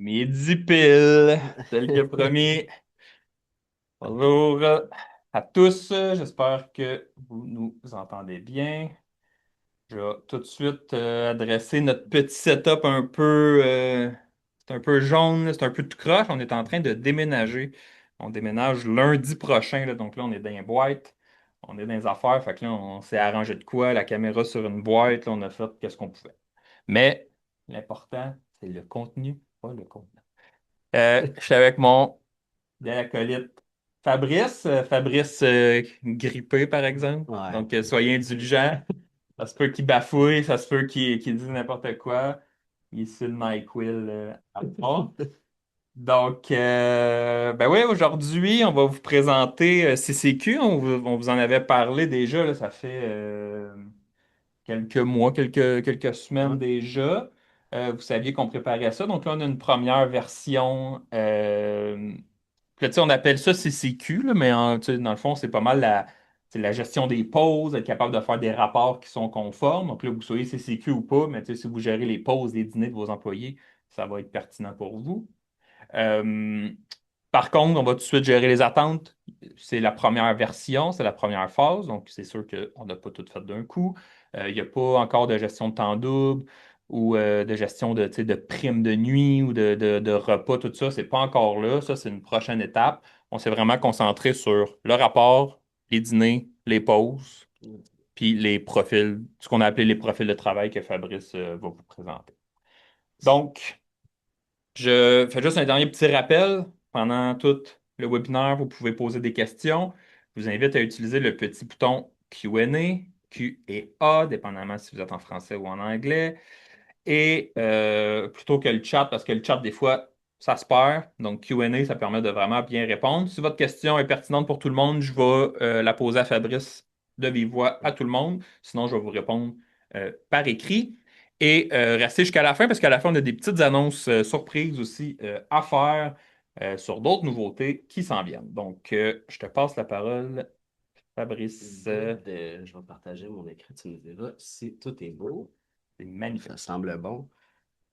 Midi pile, tel que promis. Bonjour à tous, j'espère que vous nous entendez bien. Je vais tout de suite adresser notre petit setup c'est un peu jaune, là, c'est un peu tout croche. On est en train de déménager. On déménage lundi prochain, là, donc là on est dans les boîtes, on est dans les affaires, fait que là on s'est arrangé de quoi, la caméra sur une boîte, là, on a fait qu'est-ce qu'on pouvait. Mais l'important, c'est le contenu, pas le contenu. Je suis avec mon bel acolyte Fabrice. Fabrice grippé, par exemple. Ouais. Donc, soyez indulgents. Ça se peut qu'il bafouille, ça se peut qu'il dise n'importe quoi. Il est sur le NyQuil à fond. Donc, ben oui, aujourd'hui, on va vous présenter CCQ. On vous en avait parlé déjà, là, ça fait quelques mois, quelques semaines Ouais. déjà. Vous saviez qu'on préparait ça. Donc là, on a une première version. Puis là, tu sais, on appelle ça CCQ, là, mais tu sais, dans le fond, c'est pas mal c'est la gestion des pauses, être capable de faire des rapports qui sont conformes. Donc là, vous soyez CCQ ou pas, mais tu sais, si vous gérez les pauses, les dîners de vos employés, ça va être pertinent pour vous. Euh, Par contre, on va tout de suite gérer les attentes. C'est la première version, c'est la première phase, donc c'est sûr qu'on n'a pas tout fait d'un coup. Il n'y a pas encore de gestion de temps double ou de gestion de, tu sais, de primes de nuit ou de repas, tout ça. C'est pas encore là. Ça, c'est une prochaine étape. On s'est vraiment concentré sur le rapport, les dîners, les pauses, puis les profils, ce qu'on a appelé les profils de travail que Fabrice va vous présenter. Donc, je fais juste un dernier petit rappel. Pendant tout le webinaire, vous pouvez poser des questions. Je vous invite à utiliser le petit bouton Q&A, Q et A, dépendamment si vous êtes en français ou en anglais. Et plutôt que le chat, parce que le chat, des fois, ça se perd. Donc, Q&A, ça permet de vraiment bien répondre. Si votre question est pertinente pour tout le monde, je vais la poser à Fabrice de vive voix à tout le monde. Sinon, je vais vous répondre par écrit. Et restez jusqu'à la fin, parce qu'à la fin, on a des petites annonces surprises aussi à faire sur d'autres nouveautés qui s'en viennent. Donc, je te passe la parole, Fabrice. Good. Je vais partager mon écran. Tu me diras si tout est beau. C'est Ça magnifique. semble bon.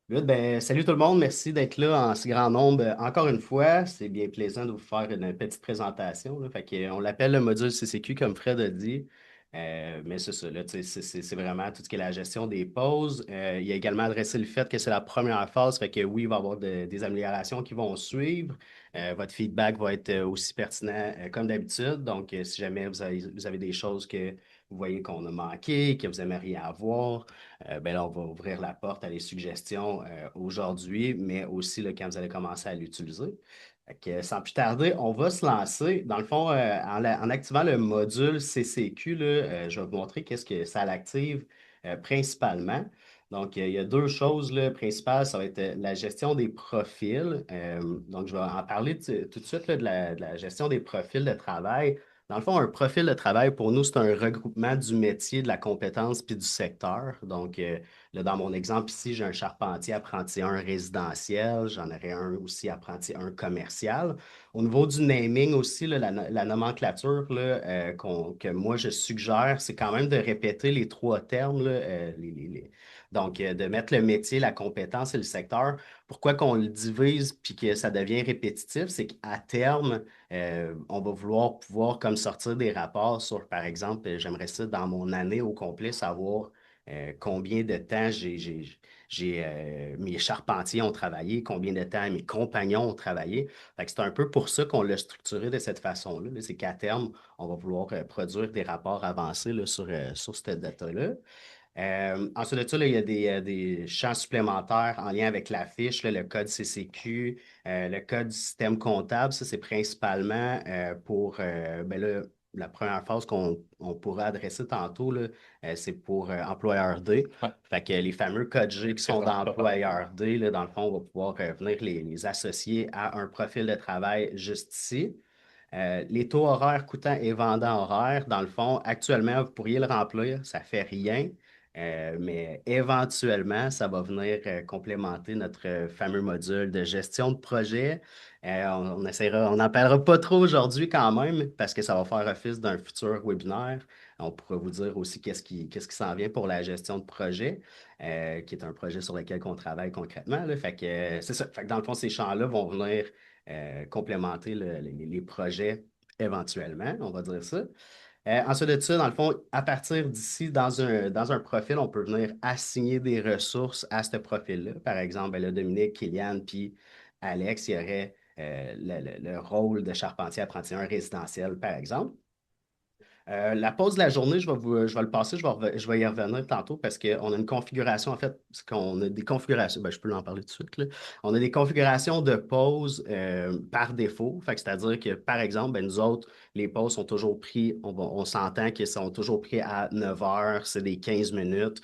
Good. Ben, salut tout le monde. Merci d'être là en si grand nombre encore une fois. C'est bien plaisant de vous faire une petite présentation, là. Fait que, on l'appelle le module CCQ, comme Fred a dit. Mais c'est ça, là, tu sais, c'est vraiment tout ce qui est la gestion des pauses. Il a également adressé le fait que c'est la première phase. Fait que oui, il va y avoir des améliorations qui vont suivre. Votre feedback va être aussi pertinent comme d'habitude. Donc, si jamais vous avez des choses que vous voyez qu'on a manqué, que vous aimeriez avoir, ben là, on va ouvrir la porte à les suggestions aujourd'hui, mais aussi là, quand vous allez commencer à l'utiliser. Fait que, sans plus tarder, on va se lancer. Dans le fond, en activant le module CCQ, là, je vais vous montrer qu'est-ce que ça l'active principalement. Donc, il y a deux choses là, principales. Ça va être la gestion des profils. Donc, je vais en parler tout de suite là, de la gestion des profils de travail. Dans le fond, un profil de travail, pour nous, c'est un regroupement du métier, de la compétence puis du secteur. Donc, là, dans mon exemple ici, j'ai un charpentier apprenti 1 résidentiel, j'en aurais un aussi apprenti 1 commercial. Au niveau du naming aussi, là, la nomenclature là, que moi je suggère, c'est quand même de répéter les trois termes, là, donc de mettre le métier, la compétence et le secteur. Pourquoi qu'on le divise puis que ça devient répétitif, c'est qu'à terme, on va vouloir pouvoir comme sortir des rapports sur, par exemple, j'aimerais ça dans mon année au complet savoir combien de temps mes charpentiers ont travaillé, combien de temps mes compagnons ont travaillé. Fait que c'est un peu pour ça qu'on l'a structuré de cette façon-là. Là. C'est qu'à terme, on va vouloir produire des rapports avancés là, sur cette data-là. Ensuite de ça, là, il y a des champs supplémentaires en lien avec la fiche, là, le code CCQ, le code du système comptable. Ça, c'est principalement pour ben là, la première phase qu'on pourrait adresser tantôt, là, c'est pour employeur D. Ouais, Fait que les fameux codes je G te qui sont présente ça. d'employeur D, là, dans le fond, on va pouvoir venir les associer à un profil de travail juste ici. Les taux horaires coûtant et vendant horaires, dans le fond, actuellement, vous pourriez le remplir, ça ne fait rien, mais éventuellement, ça va venir complémenter notre fameux module de gestion de projet. On n'en parlera pas trop aujourd'hui quand même, parce que ça va faire office d'un futur webinaire. On pourra vous dire aussi qu'est-ce qui s'en vient pour la gestion de projet, qui est un projet sur lequel on travaille concrètement, là. Fait que c'est ça. Fait que dans le fond, ces champs-là vont venir complémenter les projets éventuellement, on va dire ça. Ensuite de ça, dans le fond, à partir d'ici, dans un profil, on peut venir assigner des ressources à ce profil-là. Par exemple, ben là, Dominique, Kylian, puis Alex, il y aurait le rôle de charpentier apprenti un résidentiel, par exemple. La pause de la journée, je vais le passer, je vais y revenir tantôt parce qu'on a une configuration, en fait, parce qu'on a des configurations, ben, je peux en parler tout de suite, là. On a des configurations de pause par défaut. Fait que c'est-à-dire que, par exemple, ben, nous autres, les pauses sont toujours pris, on s'entend qu'ils sont toujours pris à 9 heures, c'est des 15 minutes,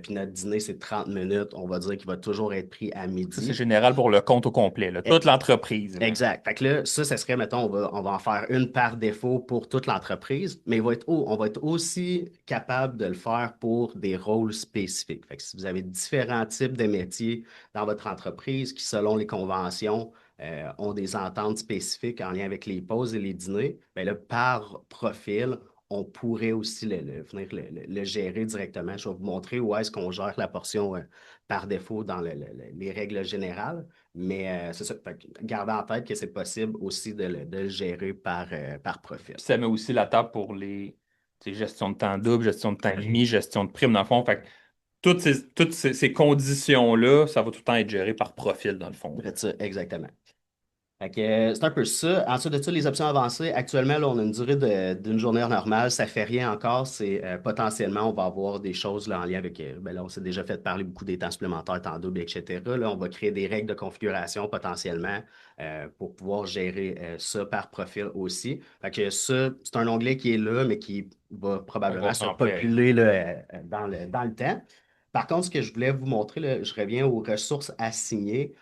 puis notre dîner, c'est 30 minutes. On va dire qu'il va toujours être pris à Ça, c'est midi. général pour le compte au complet, là. Toute l'entreprise, là. Exact. Fait que là, ça serait, mettons, on va en faire une par défaut pour toute l'entreprise, mais on va être aussi capable de le faire pour des rôles spécifiques. Fait que si vous avez différents types de métiers dans votre entreprise qui, selon les conventions, ont des ententes spécifiques en lien avec les pauses et les dîners, bien là, par profil, on pourrait aussi venir le gérer directement. Je vais vous montrer où est-ce qu'on gère la portion par défaut dans les règles générales. Mais c'est ça. Fait que gardez en tête que c'est possible aussi de le gérer par profil. Puis ça met aussi la table pour les gestion de temps double, gestion de temps demi, gestion de prime, dans le fond. Fait que toutes ces conditions-là, ça va tout le temps être géré par profil, dans le fond. C'est ça, exactement. Fait que, c'est un peu ça. Ensuite de ça, les options avancées, actuellement, là, on a une durée d'une journée normale. Ça fait rien encore. C'est potentiellement, on va avoir des choses là, en lien avec. Ben là, on s'est déjà fait parler beaucoup des temps supplémentaires, temps double, etc. Là, on va créer des règles de configuration potentiellement pour pouvoir gérer ça par profil aussi. Fait que ça, c'est un onglet qui est là, mais qui va On va probablement se s'en faire. populer là, dans le temps. Par contre, ce que je voulais vous montrer, là, je reviens aux ressources assignées.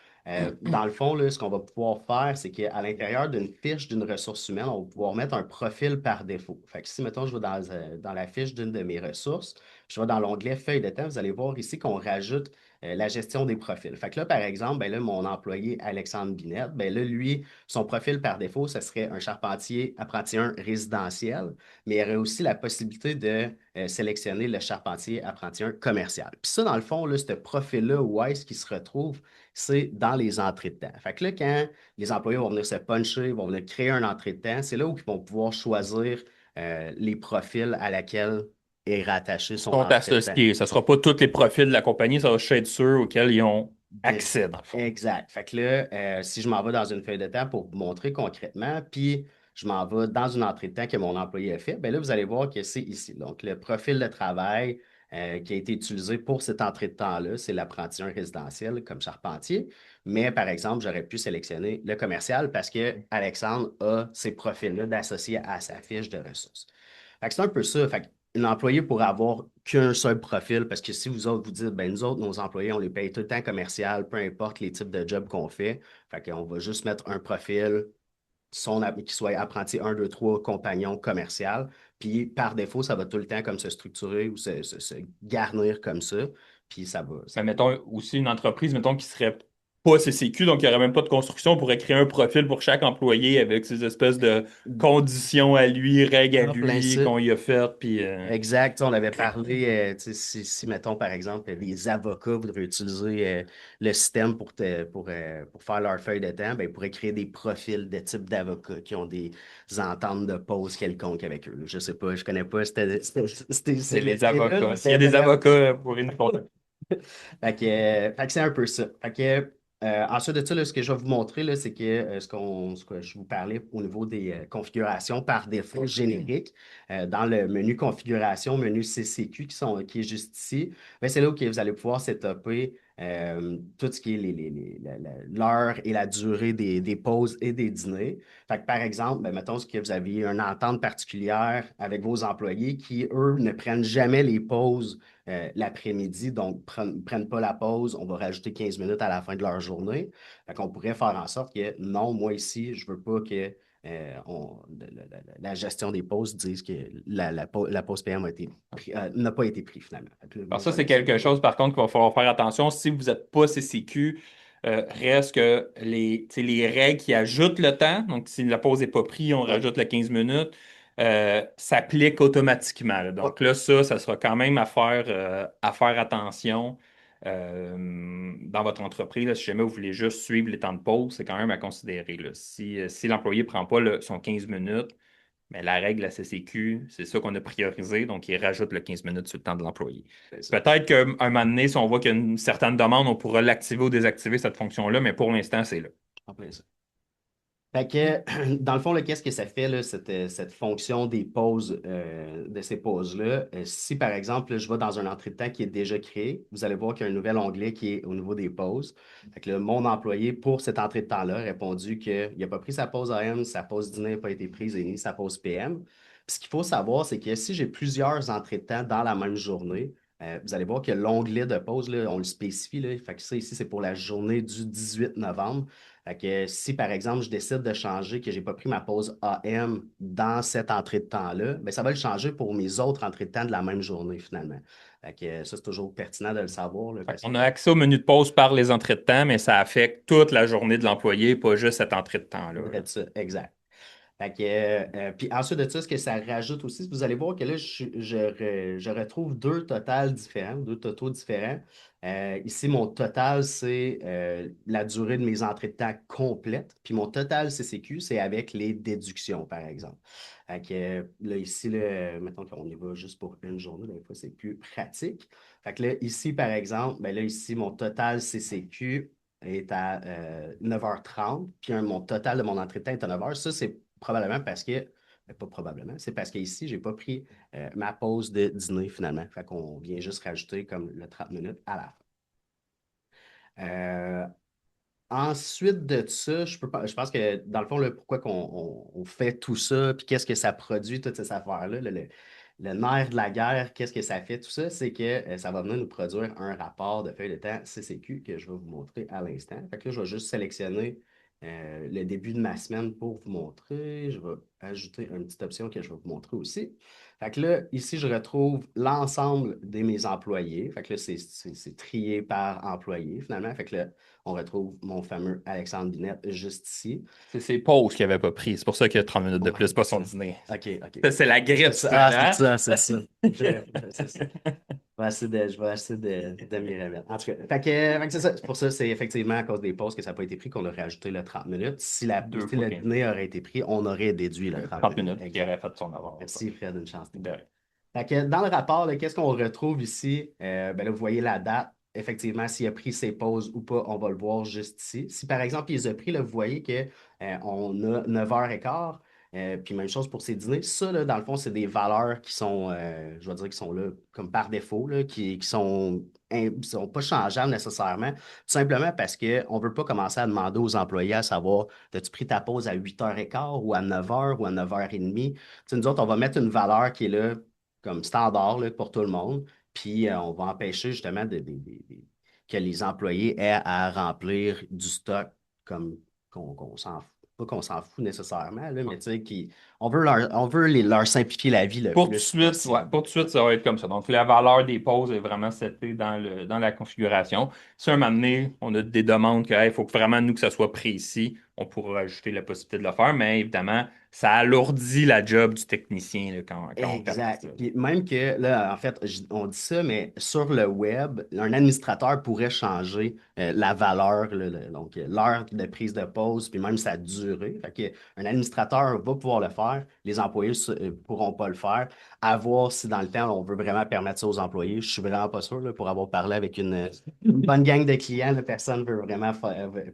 Dans le fond, là, ce qu'on va pouvoir faire, c'est qu'à l'intérieur d'une fiche d'une ressource humaine, on va pouvoir mettre un profil par défaut. Fait que si, mettons, je vais dans la fiche d'une de mes ressources, je vais dans l'onglet Feuille de temps, vous allez voir ici qu'on rajoute la gestion des profils. Fait que là, par exemple, ben là, mon employé Alexandre Binette, ben là, lui, son profil par défaut, ce serait un charpentier apprenti 1 résidentiel, mais il y aurait aussi la possibilité de sélectionner le charpentier apprenti 1 commercial. Puis ça, dans le fond, là, ce profil-là, où est-ce qu'il se retrouve? C'est dans les entrées de temps. Fait que là, quand les employés vont venir se puncher, vont venir créer un entrée de temps, c'est là où ils vont pouvoir choisir les profils à laquelle est rattaché son Sont entrée de temps. associés. Ça ne sera pas tous les profils de la compagnie, ça va juste être ceux auxquels ils ont accès, dans le fond. Exact. Fait que là, si je m'en vais dans une feuille de temps pour vous montrer concrètement, puis je m'en vais dans une entrée de temps que mon employé a fait, bien là, vous allez voir que c'est ici. Donc, le profil de travail qui a été utilisé pour cette entrée de temps-là, c'est l'apprenti un résidentiel comme charpentier. Mais par exemple, j'aurais pu sélectionner le commercial parce que Alexandre a ces profils-là d'associer à sa fiche de ressources. Fait que c'est un peu ça. Fait un employé pourrait avoir qu'un seul profil parce que si vous autres vous dites, ben nous autres, nos employés, on les paye tout le temps commercial, peu importe les types de jobs qu'on fait. Fait qu'on va juste mettre un profil qui soit apprenti un 2 3 compagnon commercial. Puis par défaut, ça va tout le temps comme se structurer ou se garnir comme ça. Puis ça va, Mais ça va. mettons aussi une entreprise, mettons, qui serait pas CCQ, donc il n'y aurait même pas de construction, on pourrait créer un profil pour chaque employé avec ces espèces de conditions à lui, règles à En plein lui ça. qu'on y a faites, puis Exact. Tu sais, on avait parlé, tu sais, si, mettons, par exemple, les avocats voudraient utiliser le système pour faire leur feuille de temps, ben, ils pourraient créer des profils de type d'avocats qui ont des ententes de pause quelconques avec eux. Je sais pas, je connais pas c'est ces les métiers-là, avocats. là, S'il y a des avocats, pour une compte. fait que c'est un peu ça. Fait que, ensuite de ça, là, ce que je vais vous montrer, là, c'est que ce que je vous parlais au niveau des configurations par défaut génériques, dans le menu configuration, menu CCQ qui est juste ici, ben, c'est là où vous allez pouvoir setuper tout ce qui est l'heure et la durée des pauses et des dîners. Fait que, par exemple, ben, mettons que vous avez une entente particulière avec vos employés qui, eux, ne prennent jamais les pauses l'après-midi, donc prennent pas la pause, on va rajouter 15 minutes à la fin de leur journée. Fait qu'on pourrait faire en sorte que non, moi ici, je veux pas que la gestion des pauses dise que la pause PM n'a pas été prise finalement. Fait que là, Alors moi, je ça, vais c'est laisser quelque aller. chose, par contre, qu'il va falloir faire attention. Si vous n'êtes pas CCQ, reste que les règles qui ajoutent le temps, donc si la pause n'est pas prise, on rajoute le 15 minutes. s'applique automatiquement, là. Ouais, Donc là, ça sera quand même à faire attention dans votre entreprise, là. Si jamais vous voulez juste suivre les temps de pause, c'est quand même à considérer, là. Si l'employé ne prend pas son 15 minutes, mais la règle, la CCQ, c'est ça qu'on a priorisé, donc il rajoute le 15 minutes sur le temps de l'employé. c'est ça. Peut-être qu'un moment donné, si on voit qu'il y a une certaine demande, on pourra l'activer ou désactiver cette fonction-là, mais pour l'instant, c'est là. En plein ça. Fait que, dans le fond, là, qu'est-ce que ça fait, là, cette fonction des pauses, de ces pauses-là? Si, par exemple, là, je vais dans un entrée de temps qui est déjà créé, vous allez voir qu'il y a un nouvel onglet qui est au niveau des pauses. Fait que là, mon employé, pour cette entrée de temps-là, a répondu qu'il n'a pas pris sa pause AM, sa pause dîner n'a pas été prise et ni sa pause PM. Puis ce qu'il faut savoir, c'est que si j'ai plusieurs entrées de temps dans la même journée, vous allez voir que l'onglet de pause, là, on le spécifie, là. Fait que ça, ici, c'est pour la journée du 18 novembre. Fait que si, par exemple, je décide de changer, que je n'ai pas pris ma pause AM dans cette entrée de temps-là, bien, ça va le changer pour mes autres entrées de temps de la même journée, finalement. Fait que ça, c'est toujours pertinent de le savoir, là, parce que On a accès au menu de pause par les entrées de temps, mais ça affecte toute la journée de l'employé, pas juste cette entrée de temps-là, c'est vrai là. de ça, exact. Fait que, puis ensuite de ça, ce que ça rajoute aussi, vous allez voir que là, je retrouve deux totals différents, deux totaux différents. Ici, mon total, c'est la durée de mes entrées de temps complètes. Puis mon total CCQ, c'est avec les déductions, par exemple. Fait que, là, ici, là, mettons qu'on y va juste pour une journée, des fois, c'est plus pratique. Fait que là, ici, par exemple, ben là, ici, mon total CCQ est à 9h30, puis mon total de mon entrée de temps est à 9h. Ça, c'est probablement parce que, pas probablement, c'est parce qu'ici, je n'ai pas pris ma pause de dîner finalement. Fait qu'on vient juste rajouter comme le 30 minutes à la fin. Ensuite de ça, je pense que dans le fond, là, pourquoi on fait tout ça, puis qu'est-ce que ça produit, toutes ces affaires-là, le nerf de la guerre, qu'est-ce que ça fait, tout ça, c'est que ça va venir nous produire un rapport de feuille de temps CCQ que je vais vous montrer à l'instant. Fait que là, je vais juste sélectionner le début de ma semaine pour vous montrer. Je vais ajouter une petite option que je vais vous montrer aussi. Fait que là, ici, je retrouve l'ensemble de mes employés. Fait que là, c'est trié par employé, finalement. Fait que là, on retrouve mon fameux Alexandre Binette juste ici. C'est ses pauses qu'il n'avait pas pris. C'est pour ça qu'il y a 30 minutes de Ouais, plus, pas c'est son ça. dîner. OK, OK. Ça, c'est la C'est grippe, ça. Ah, c'est là. ça, c'est ça. C'est ça. Je vais essayer de m'y remettre. En tout cas, fait que c'est ça. C'est pour ça, c'est effectivement à cause des pauses que ça n'a pas été pris qu'on a rajouté le 30 minutes. Deux Si fois le 15 dîner aurait été pris, on aurait déduit le 30 30 minutes. minutes qui Exact. aurait fait son avoir. Merci, Fred, une chance. De rien. Fait que dans le rapport, là, qu'est-ce qu'on retrouve ici? Ben là, vous voyez la date. Effectivement, s'il a pris ses pauses ou pas, on va le voir juste ici. Si par exemple, il les a pris, là, vous voyez qu'on a 9h15. Puis même chose pour ses dîners. Ça, là, dans le fond, c'est des valeurs qui sont, je vais dire, qui sont là comme par défaut, là, qui sont pas changeables nécessairement. Tout simplement parce qu'on ne veut pas commencer à demander aux employés à savoir, as-tu pris ta pause à 8h15 ou à 9h ou à 9h30? Tu sais, nous autres, on va mettre une valeur qui est là comme standard là, pour tout le monde. Puis on va empêcher justement que les employés aient à remplir du stock comme qu'on s'en fout. Pas qu'on s'en fout nécessairement, là, mais tu sais, on veut leur simplifier la vie le Pour tout de plus suite, ouais, possible. pour tout de suite, ça va être comme ça. Donc, la valeur des pauses est vraiment setée dans la configuration. Si un moment donné, on a des demandes qu'il faut que vraiment nous que ça soit précis, on pourra ajouter la possibilité de le faire, mais évidemment, ça alourdit la job du technicien là, quand on permet Exact. ça. Puis même que là, en fait, on dit ça, mais sur le web, un administrateur pourrait changer la valeur, donc l'heure de prise de pause, puis même sa durée. Fait que un administrateur va pouvoir le faire, les employés ne pourront pas le faire. À voir si dans le temps, on veut vraiment permettre ça aux employés. Je suis vraiment pas sûr, là, pour avoir parlé avec une bonne gang de clients, là, personne ne veut vraiment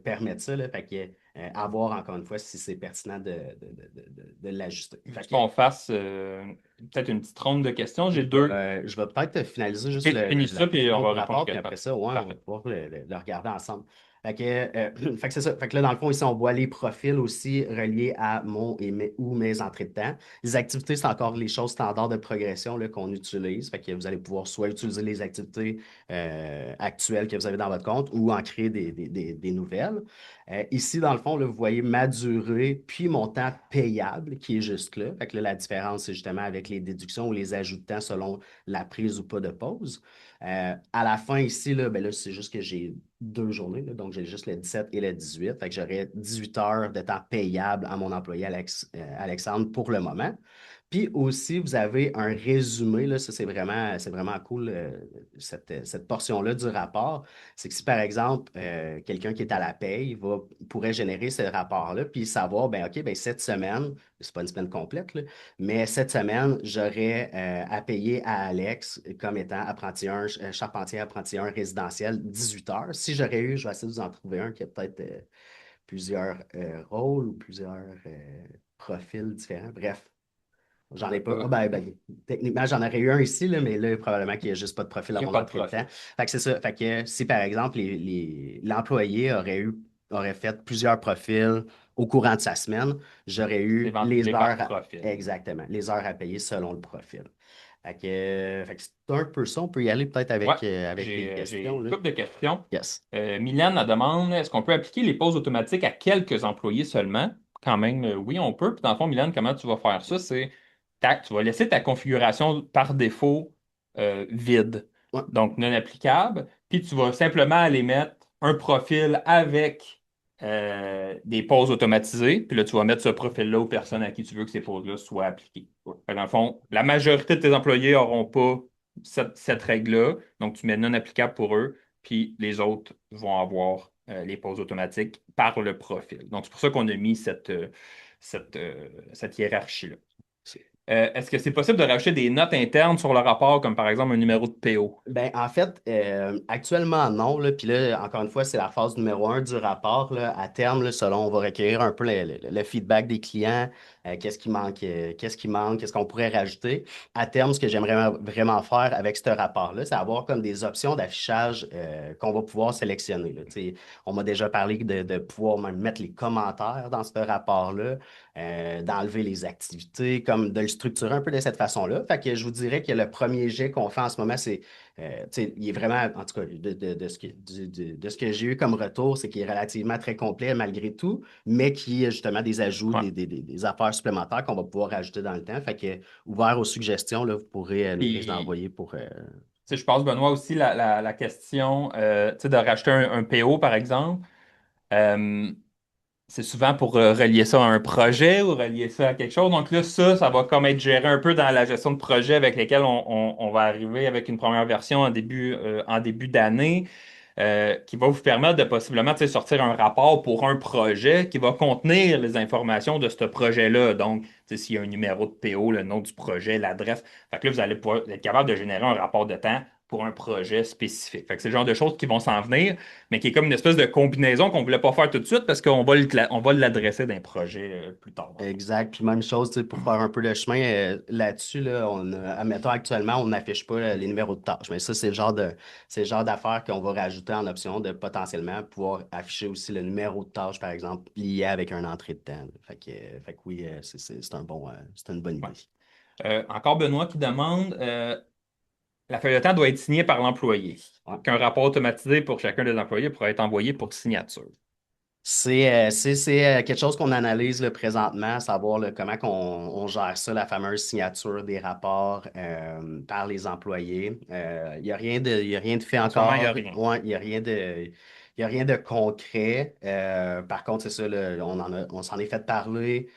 permettre ça. Là. Fait que, à voir encore une fois si c'est pertinent de l'ajuster. Veux qu'on fasse peut-être une petite ronde de questions? J'ai deux. Je vais peut-être finaliser juste Finis la ça, puis on question va du répondre aux rapport, puis questions. après ça, ouais, on va Parfait. pouvoir le regarder ensemble. Fait que, fait que c'est ça. Fait que là, dans le fond, ici, on voit les profils aussi reliés à ou mes entrées de temps. Les activités, c'est encore les choses standards de progression là, qu'on utilise. Fait que vous allez pouvoir soit utiliser les activités actuelles que vous avez dans votre compte ou en créer des nouvelles. Ici, dans le fond, là, vous voyez ma durée puis mon temps payable qui est juste là. Fait que là, la différence, c'est justement avec les déductions ou les ajouts de temps selon la prise ou pas de pause. À la fin, ici, là, ben là, c'est juste que j'ai 2 journées, là, donc j'ai juste le 17 et le 18. Fait que j'aurai 18 heures de temps payable à mon employé Alexandre pour le moment. Puis aussi, vous avez un résumé, là, ça c'est vraiment cool, cette portion-là du rapport. C'est que si par exemple, quelqu'un qui est à la paye pourrait générer ce rapport-là, puis savoir, ben OK, ben cette semaine, c'est pas une semaine complète, là, mais cette semaine, j'aurais à payer à Alex comme étant charpentier apprenti 1 résidentiel 18 heures. Si j'aurais eu, je vais essayer de vous en trouver un qui a peut-être plusieurs rôles ou plusieurs profils différents. Bref. J'en ai pas. Ah, techniquement, j'en aurais eu un ici, là, mais là, probablement qu'il n'y a juste pas de profil Il à n'y a mon pas de entrée de temps. profil. Fait que c'est ça. Fait que si, par exemple, l'employé aurait fait plusieurs profils au courant de sa semaine, j'aurais C'est eu ventilé par profil. exactement, les heures à payer selon le profil. Fait que c'est un peu ça. On peut y aller peut-être Ouais, avec les j'ai questions, une là. couple de questions. Yes. Mylène la demande, est-ce qu'on peut appliquer les pauses automatiques à quelques employés seulement? Quand même, oui, on peut. Puis dans le fond, Mylène, comment tu vas faire ça? C'est tu vas laisser ta configuration par défaut vide, Ouais. donc non applicable. Puis tu vas simplement aller mettre un profil avec des pauses automatisées. Puis là, tu vas mettre ce profil-là aux personnes à qui tu veux que ces pauses-là soient appliquées. Ouais. Fait que dans le fond, la majorité de tes employés n'auront pas cette règle-là. Donc, tu mets non applicable pour eux puis les autres vont avoir les pauses automatiques par le profil. Donc, c'est pour ça qu'on a mis cette hiérarchie-là. Est-ce que c'est possible de rajouter des notes internes sur le rapport, comme par exemple un numéro de PO? Ben, en fait, actuellement, non. Là. Puis là, encore une fois, c'est la phase numéro 1 du rapport. Là. À terme, là, selon, on va recueillir un peu le feedback des clients, qu'est-ce qu'on pourrait rajouter. À terme, ce que j'aimerais vraiment faire avec ce rapport-là, c'est avoir comme des options d'affichage qu'on va pouvoir sélectionner. Là. Tu sais, on m'a déjà parlé de pouvoir même mettre les commentaires dans ce rapport-là, d'enlever les activités, comme de le structurer un peu de cette façon-là. Fait que je vous dirais que le premier jet qu'on fait en ce moment, c'est tu sais, il est vraiment, en tout cas, de ce que j'ai eu comme retour, c'est qu'il est relativement très complet malgré tout, mais qui a justement des ajouts, Ouais. des affaires supplémentaires qu'on va pouvoir rajouter dans le temps. Fait que, ouvert aux suggestions, là, vous pourrez nous les Puis, envoyer pour. tu sais, je passe, Benoît, aussi la question tu sais, de racheter un PO, par exemple. Euh, c'est souvent pour relier ça à un projet ou relier ça à quelque chose. Donc là, ça va comme être géré un peu dans la gestion de projet avec lesquels on va arriver avec une première version en début d'année qui va vous permettre de possiblement tu sais, sortir un rapport pour un projet qui va contenir les informations de ce projet-là. Donc, tu sais, s'il y a un numéro de PO, le nom du projet, l'adresse. Fait que là, vous allez pouvoir être capable de générer un rapport de temps pour un projet spécifique. Fait que c'est le genre de choses qui vont s'en venir, mais qui est comme une espèce de combinaison qu'on ne voulait pas faire tout de suite parce qu'on va on va l'adresser d'un projet plus tard, dans le fond. Exact. Puis même chose, tu sais, pour faire un peu le chemin là-dessus, là, admettons actuellement, on n'affiche pas les numéros de tâches. Mais ça, c'est le genre d'affaires qu'on va rajouter en option de potentiellement pouvoir afficher aussi le numéro de tâche, par exemple, lié avec un entrée de temps. Là. Fait que oui, c'est c'est une bonne Ouais. idée. Encore Benoît qui demande la feuille de temps doit être signée par l'employé. Ouais. Qu'un rapport automatisé pour chacun des employés pourra être envoyé pour signature. C'est quelque chose qu'on analyse là, présentement, savoir là, comment on gère ça, la fameuse signature des rapports par les employés. Il n'y a il y a rien de fait En ce moment, il n'y a encore. rien. Ouais, il y a rien de concret. Par contre, c'est ça, là, on s'en est fait parler.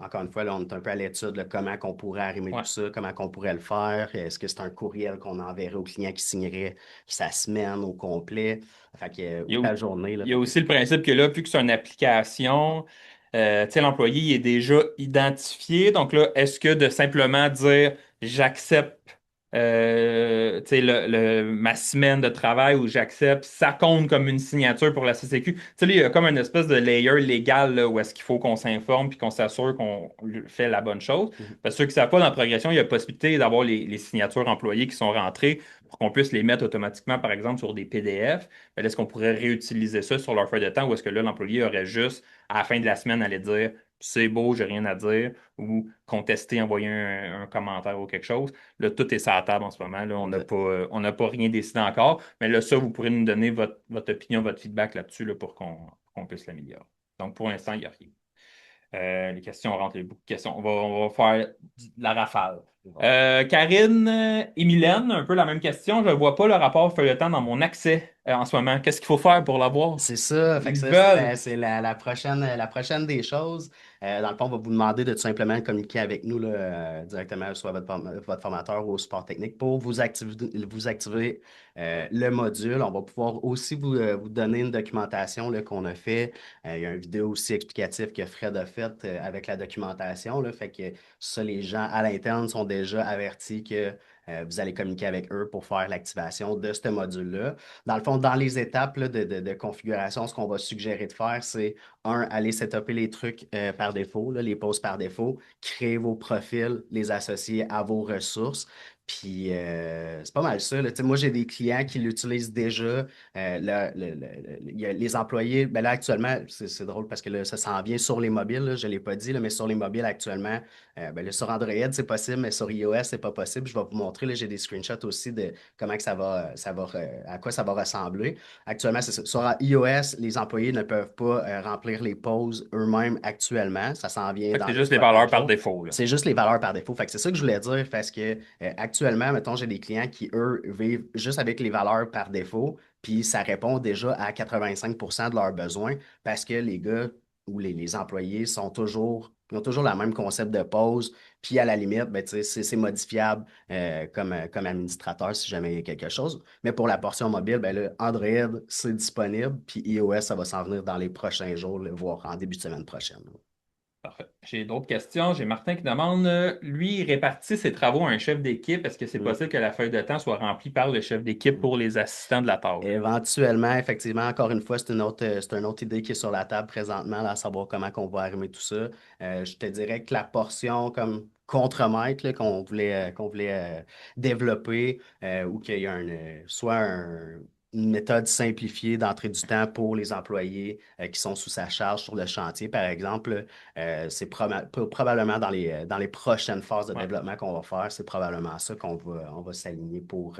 Encore une fois, là, on est un peu à l'étude de comment qu'on pourrait arrimer tout Ouais. ça, comment qu'on pourrait le faire. Est-ce que c'est un courriel qu'on enverrait au client qui signerait sa semaine au complet? Fait que, Il y ou a, la au- journée, là. il y Fait a que, aussi le principe que là, vu que c'est une application, tu sais, l'employé il est déjà identifié. Donc là, est-ce que de simplement dire j'accepte tu sais, ma semaine de travail ou j'accepte, ça compte comme une signature pour la CCQ. Tu sais, là, il y a comme une espèce de layer légal là, où est-ce qu'il faut qu'on s'informe puis qu'on s'assure qu'on fait la bonne chose. Mhm. Parce que ceux qui ne savent pas, dans la progression, il y a possibilité d'avoir les signatures employés qui sont rentrées pour qu'on puisse les mettre automatiquement, par exemple, sur des PDF. Ben, est-ce qu'on pourrait réutiliser ça sur leur feuille de temps ou est-ce que là, l'employé aurait juste, à la fin de la semaine, aller dire c'est beau, j'ai rien à dire ou contester, envoyer un commentaire ou quelque chose. Là, tout est sur la table en ce moment. Là, on n'a pas rien décidé encore. Mais là, ça, vous pourrez nous donner votre opinion, votre feedback là-dessus là, pour qu'on puisse l'améliorer. Donc, pour l'instant, il n'y a rien. Les questions rentrent, les beaucoup de questions. On va faire de la rafale. Karine et Mylène, un peu la même question. Je ne vois pas le rapport feuilleton dans mon accès en ce moment. Qu'est-ce qu'il faut faire pour l'avoir? C'est ça, fait que Ils ça, veulent. c'est la prochaine des choses. Dans le fond, on va vous demander de tout simplement communiquer avec nous là, directement, soit votre formateur ou au support technique, pour vous activer le module. On va pouvoir aussi vous donner une documentation là, qu'on a fait. Il y a une vidéo aussi explicative que Fred a faite avec la documentation. Là, fait que ça, les gens à l'interne sont déjà avertis que vous allez communiquer avec eux pour faire l'activation de ce module-là. Dans le fond, dans les étapes là, de configuration, ce qu'on va suggérer de faire, c'est aller setuper les trucs par défaut, là, les poses par défaut, créer vos profils, les associer à vos ressources. Puis c'est pas mal ça. Là. Tu sais, moi, j'ai des clients qui l'utilisent déjà. Il y a les employés, ben là, actuellement, c'est drôle parce que là, ça s'en vient sur les mobiles, là, je ne l'ai pas dit, là, mais sur les mobiles actuellement, ben là, sur Android, c'est possible, mais sur iOS, c'est pas possible. Je vais vous montrer, là, j'ai des screenshots aussi de comment que à quoi ça va ressembler. Actuellement, c'est ça. Sur iOS, les employés ne peuvent pas remplir les pauses eux-mêmes actuellement. Ça s'en vient Fait que dans c'est les juste les prochains valeurs par jours. défaut, là. C'est juste les valeurs par défaut. Fait que c'est ça que je voulais dire parce que actuellement, mettons, j'ai des clients qui, eux, vivent juste avec les valeurs par défaut, puis ça répond déjà à 85% de leurs besoins parce que les gars ou les employés ils ont toujours le même concept de pause, puis à la limite, ben, tu sais, c'est modifiable comme administrateur si jamais il y a quelque chose. Mais pour la portion mobile, ben là, Android, c'est disponible, puis iOS, ça va s'en venir dans les prochains jours, là, voire en début de semaine prochaine. Parfait. J'ai d'autres questions. J'ai Martin qui demande, lui, il répartit ses travaux à un chef d'équipe. Est-ce que c'est Mm. possible que la feuille de temps soit remplie par le chef d'équipe pour les assistants de la tâche? Éventuellement, effectivement, encore une fois, c'est une autre idée qui est sur la table présentement, là, à savoir comment on va arrimer tout ça. Je te dirais que la portion comme contremaître là, qu'on voulait développer, ou qu'il y a une méthode simplifiée d'entrée du temps pour les employés qui sont sous sa charge sur le chantier, par exemple, c'est probablement dans les prochaines phases de Ouais. développement qu'on va faire, c'est probablement ça qu'on va s'aligner pour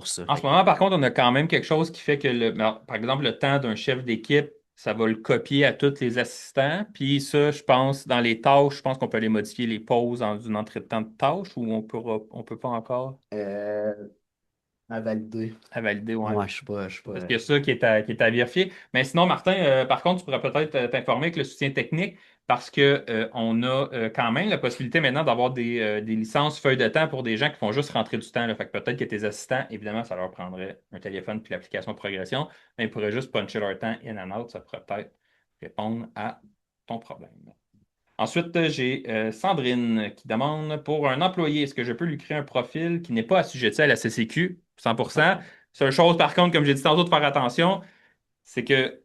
ça. En ce moment, par contre, on a quand même quelque chose qui fait que, par exemple, le temps d'un chef d'équipe, ça va le copier à tous les assistants. Puis ça, je pense, dans les tâches, je pense qu'on peut les modifier les pauses dans une entrée de temps de tâche ou on peut pas encore Euh, à valider. à valider, ouais. Ouais, je suis pas. Parce qu'il y a ça qui est à vérifier. Mais sinon, Martin, par contre, tu pourrais peut-être t'informer avec le soutien technique parce que on a quand même la possibilité maintenant d'avoir des licences feuilles de temps pour des gens qui font juste rentrer du temps, là. Fait que peut-être que tes assistants, évidemment, ça leur prendrait un téléphone puis l'application de progression, mais ils pourraient juste puncher leur temps in and out. Ça pourrait peut-être répondre à ton problème. Ensuite, j'ai Sandrine qui demande pour un employé, est-ce que je peux lui créer un profil qui n'est pas assujetti à la CCQ 100%? Seule chose, par contre, comme j'ai dit tantôt, de faire attention, c'est que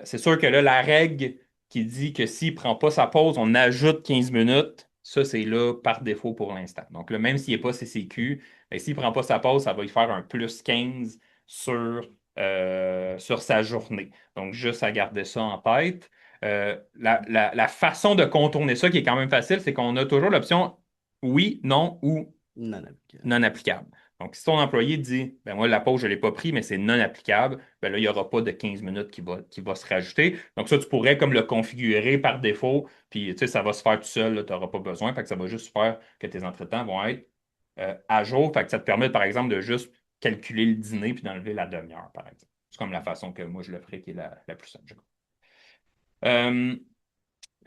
c'est sûr que là, la règle qui dit que s'il ne prend pas sa pause, on ajoute 15 minutes, ça, c'est là par défaut pour l'instant. Donc là, même s'il n'est pas CCQ, ben, s'il ne prend pas sa pause, ça va lui faire un plus 15 sur sa journée. Donc, juste à garder ça en tête. La façon de contourner ça, qui est quand même facile, c'est qu'on a toujours l'option oui, non ou Non, non. non applicable. Donc, si ton employé dit, ben moi, la pause, je ne l'ai pas pris, mais c'est non applicable, ben là, il n'y aura pas de 15 minutes qui va se rajouter. Donc, ça, tu pourrais comme le configurer par défaut, puis tu sais, ça va se faire tout seul, tu n'auras pas besoin. Fait que ça va juste faire que tes entretemps vont être à jour. Fait que ça te permet, par exemple, de juste calculer le dîner puis d'enlever la demi-heure, par exemple. C'est comme la façon que moi, je le ferais qui est la plus simple. Euh,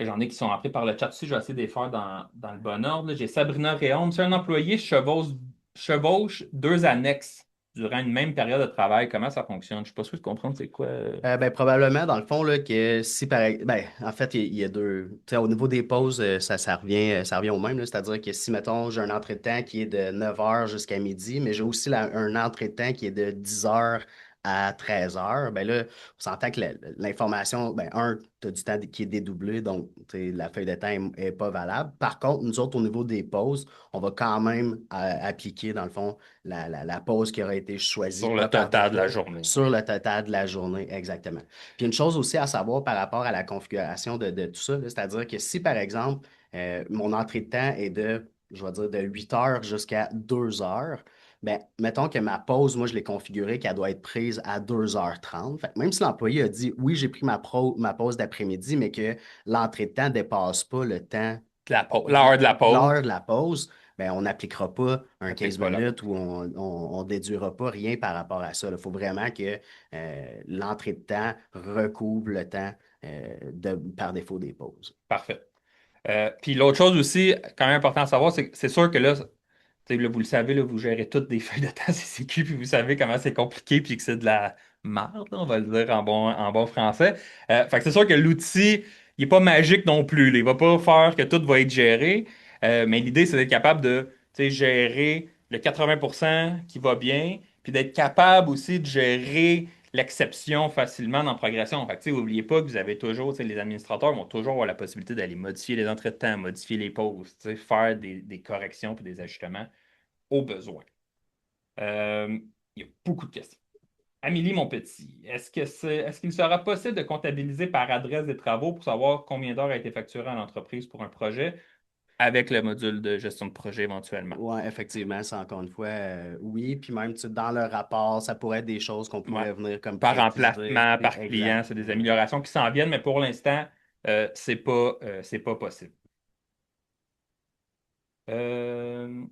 J'en ai qui sont entrés par le chat aussi. Je vais essayer de les faire dans le bon ordre, là. J'ai Sabrina Réaume. Si un employé chevauche deux annexes durant une même période de travail, comment ça fonctionne? Je ne suis pas sûr de comprendre c'est quoi. Ben, probablement, dans le fond, là, que si ben, en fait, il y a deux. Tu sais, au niveau des pauses, ça revient au même, là. C'est-à-dire que si, mettons, j'ai un entrée de temps qui est de 9 heures jusqu'à midi, mais j'ai aussi un entrée de temps qui est de 10 heures à 13 heures, ben là, on s'entend que l'information, ben, tu as du temps qui est dédoublé, donc tu sais, la feuille de temps n'est pas valable. Par contre, nous autres, au niveau des pauses, on va quand même appliquer, dans le fond, la pause qui aura été choisie Sur le par total de la défaut journée. sur le total de la journée, exactement. Puis une chose aussi à savoir par rapport à la configuration de tout ça, là, c'est-à-dire que si, par exemple, mon entrée de temps est je vais dire, de 8 heures jusqu'à 2 heures, ben, mettons que ma pause, moi, je l'ai configurée qu'elle doit être prise à 2h30. Fait que même si l'employé a dit, oui, j'ai pris ma pause d'après-midi, mais que l'entrée de temps ne dépasse pas le temps L'heure de la pause. l'heure de la pause, ben, on n'appliquera pas un Applique 15 pas là. minutes ou on déduira pas rien par rapport à ça. Il faut vraiment que l'entrée de temps recouvre le temps par défaut des pauses. Parfait. Puis l'autre chose aussi, quand même important à savoir, c'est que c'est sûr que là, là, vous le savez, là, vous gérez toutes des feuilles de temps CCQ, puis vous savez comment c'est compliqué, puis que c'est de la merde, on va le dire en bon français. Fait que c'est sûr que l'outil, il n'est pas magique non plus, là. Il va pas faire que tout va être géré. Mais l'idée, c'est d'être capable de gérer le 80% qui va bien, puis d'être capable aussi de gérer l'exception facilement dans la progression. Fait que, n'oubliez pas que vous avez toujours, les administrateurs vont toujours avoir la possibilité d'aller modifier les entrées de temps, modifier les pauses, faire des corrections et des ajustements au besoin. Euh, il y a beaucoup de questions. Amélie, mon petit, est-ce qu'il sera possible de comptabiliser par adresse des travaux pour savoir combien d'heures a été facturé à l'entreprise pour un projet avec le module de gestion de projet éventuellement? Oui, effectivement, c'est encore une fois, oui. Puis même, tu sais, dans le rapport, ça pourrait être des choses qu'on Ouais. pourrait venir comme Par préciser. emplacement, C'est par client, exact. c'est des Ouais. améliorations qui s'en viennent, mais pour l'instant, c'est pas possible. Euh,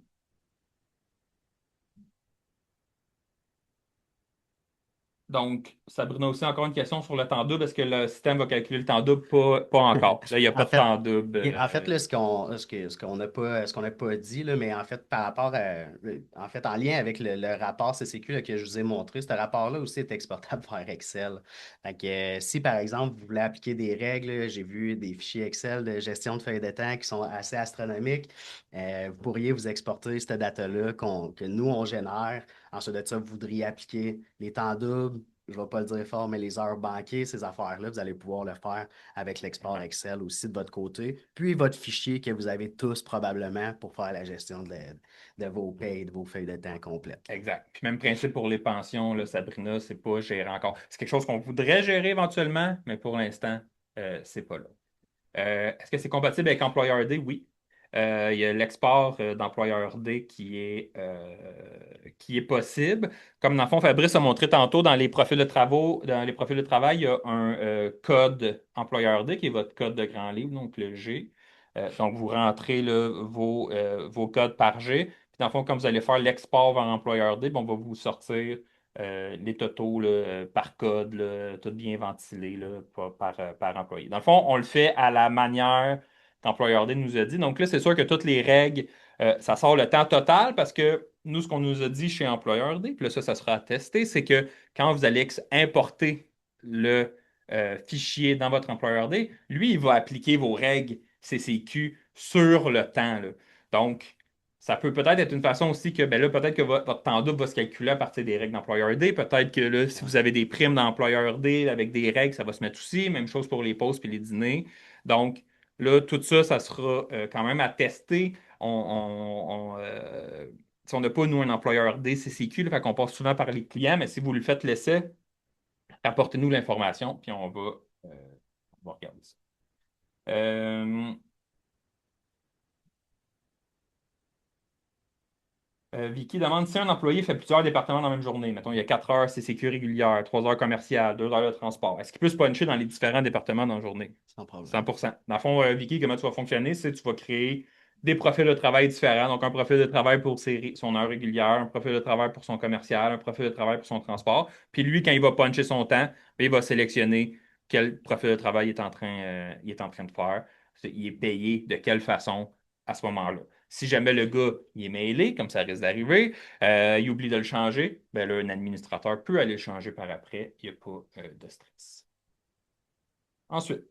Donc, Sabrina aussi, encore une question sur le temps double. Est-ce que le système va calculer le temps double? Pas encore. Là, il n'y a pas En de fait, temps double. en fait, là, ce qu'on n'a pas dit, là, mais en fait, par rapport en fait, en lien avec le rapport CCQ là, que je vous ai montré, ce rapport-là aussi est exportable vers Excel. Fait que, si, par exemple, vous voulez appliquer des règles, j'ai vu des fichiers Excel de gestion de feuilles de temps qui sont assez astronomiques, vous pourriez vous exporter cette data-là que nous, on génère. Ensuite de ça, vous voudriez appliquer les temps doubles, je ne vais pas le dire fort, mais les heures banquées, ces affaires-là, vous allez pouvoir le faire avec l'export Ouais, Excel aussi de votre côté, puis votre fichier que vous avez tous probablement pour faire la gestion de vos payes, de vos feuilles de temps complètes, là. exact. Puis même principe pour les pensions, là, Sabrina, c'est pas géré encore. C'est quelque chose qu'on voudrait gérer éventuellement, mais pour l'instant, c'est pas là. Est-ce que c'est compatible avec Employeur D? Oui. Il y a l'export d'Employeur D qui est possible. Comme dans le fond, Fabrice a montré tantôt dans les profils de travaux, dans les profils de travail, il y a un code Employeur D qui est votre code de grand livre, donc le G. Donc, vous rentrez là, vos codes par G. Puis dans le fond, quand vous allez faire l'export vers Employeur D, bon, on va vous sortir les totaux là, par code, là, tout bien ventilé là, par employé. Dans le fond, on le fait à la manière qu'Employeur D nous a dit. Donc là, c'est sûr que toutes les règles, ça sort le temps total parce que nous, ce qu'on nous a dit chez Employeur D, puis là, ça sera attesté, c'est que quand vous allez importer le fichier dans votre Employeur D, lui, il va appliquer vos règles CCQ sur le temps, là. Donc, ça peut peut-être être une façon aussi que, ben là, peut-être que votre temps double va se calculer à partir des règles d'employeur D. Peut-être que là, si Ouais. vous avez des primes d'employeur D avec des règles, ça va se mettre aussi. Même chose pour les pauses et les dîners. Donc, là, tout ça, ça sera quand même à tester. Si on n'a pas, nous, un employeur D CCQ, là, fait qu'on passe souvent par les clients, mais si vous le faites l'essai, apportez-nous l'information, puis on va regarder ça. Euh, Vicky demande si un employé fait plusieurs départements dans la même journée. Mettons, il y a 4 heures CCQ régulière, 3 heures commerciales, 2 heures de transport. Est-ce qu'il peut se puncher dans les différents départements dans la journée? Sans problème. 100%. Dans le fond, Vicky, comment tu vas fonctionner? C'est que tu vas créer des profils de travail différents. Donc, un profil de travail pour son heure régulière, un profil de travail pour son commercial, un profil de travail pour son transport. Puis lui, quand il va puncher son temps, ben, il va sélectionner quel profil de travail il est en train de faire. Il est payé de quelle façon à ce moment-là. Si jamais le gars il est mêlé, comme ça risque d'arriver, il oublie de le changer, ben là, un administrateur peut aller le changer par après. Il n'y a pas de stress. Ensuite,